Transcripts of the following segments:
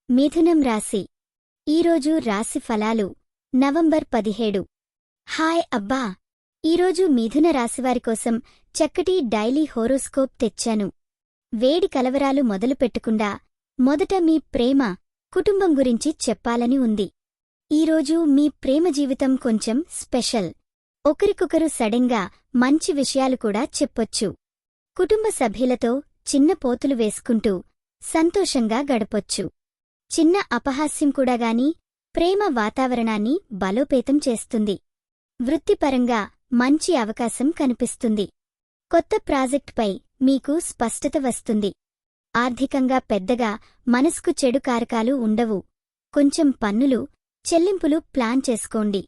మిథునం రాశి ఈరోజు రాశి ఫలాలు నవంబర్ 17. హాయ్ అబ్బా! ఈరోజు మిథున రాశివారి కోసం చక్కటి డైలీ హోరోస్కోప్ తెచ్చాను. వేడి కలవరాలు మొదలుపెట్టకుండా మొదట మీ ప్రేమ, కుటుంబం గురించి చెప్పాలని ఉంది. ఈరోజు మీ ప్రేమ జీవితం కొంచెం స్పెషల్. ఒకరికొకరు సడెన్గా మంచి విషయాలు కూడా చెప్పొచ్చు. కుటుంబ సభ్యులతో చిన్న పోతులు వేసుకుంటూ సంతోషంగా గడపొచ్చు. చిన్న అపహాస్యం కూడా గాని ప్రేమ వాతావరణాన్ని బలోపేతం చేస్తుంది. వృత్తిపరంగా మంచి అవకాశం కనిపిస్తుంది. కొత్త ప్రాజెక్టుపై మీకు స్పష్టత వస్తుంది. ఆర్థికంగా పెద్దగా మనసుకు చెడు కారకాలు ఉండవు. కొంచెం పన్నులు, చెల్లింపులు ప్లాన్ చేసుకోండి.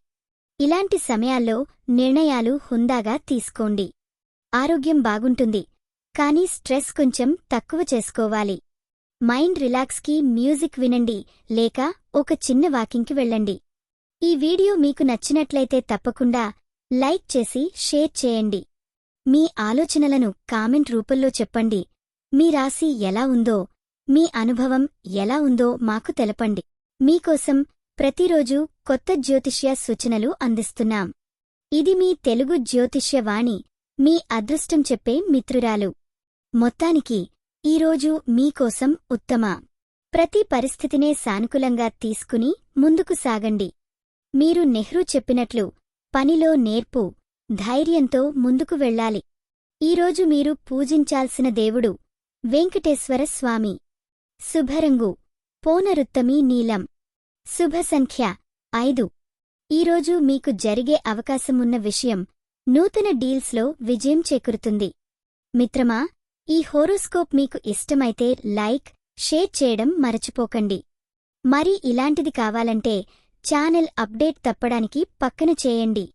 ఇలాంటి సమయాల్లో నిర్ణయాలు హుందాగా తీసుకోండి. ఆరోగ్యం బాగుంటుంది, కానీ స్ట్రెస్ కొంచెం తక్కువ చేసుకోవాలి. మైండ్ రిలాక్స్కి మ్యూజిక్ వినండి లేక ఒక చిన్న వాకింగ్కి వెళ్ళండి. ఈ వీడియో మీకు నచ్చినట్లయితే తప్పకుండా లైక్ చేసి షేర్ చేయండి. మీ ఆలోచనలను కామెంట్ రూపంలో చెప్పండి. మీ రాశి ఎలా ఉందో, మీ అనుభవం ఎలా ఉందో మాకు తెలపండి. మీకోసం ప్రతిరోజూ కొత్త జ్యోతిష్య సూచనలు అందిస్తున్నాం. ఇది మీ తెలుగు జ్యోతిష్య వాణి, మీ అదృష్టం చెప్పే మిత్రురాలు. మొత్తానికి ఈరోజు మీకోసం ఉత్తమ ప్రతి పరిస్థితినే సానుకూలంగా తీసుకుని ముందుకు సాగండి. మీరు నెహ్రూ చెప్పినట్లు పనిలో నేర్పు, ధైర్యంతో ముందుకు వెళ్ళాలి. ఈరోజు మీరు పూజించాల్సిన దేవుడు వెంకటేశ్వర స్వామి. శుభరంగు పోనరుత్తమి నీలం. శుభ సంఖ్య 5. ఈరోజు మీకు జరిగే అవకాశమున్న విషయం నూతన డీల్స్లో విజయం చేకూరుతుంది. మిత్రమా, ఈ హోరోస్కోప్ మీకు ఇష్టమైతే లైక్, షేర్ చేయడం మరచిపోకండి. మరి ఇలాంటిది కావాలంటే ఛానల్ అప్డేట్ తప్పడానికి పక్కన చేయండి.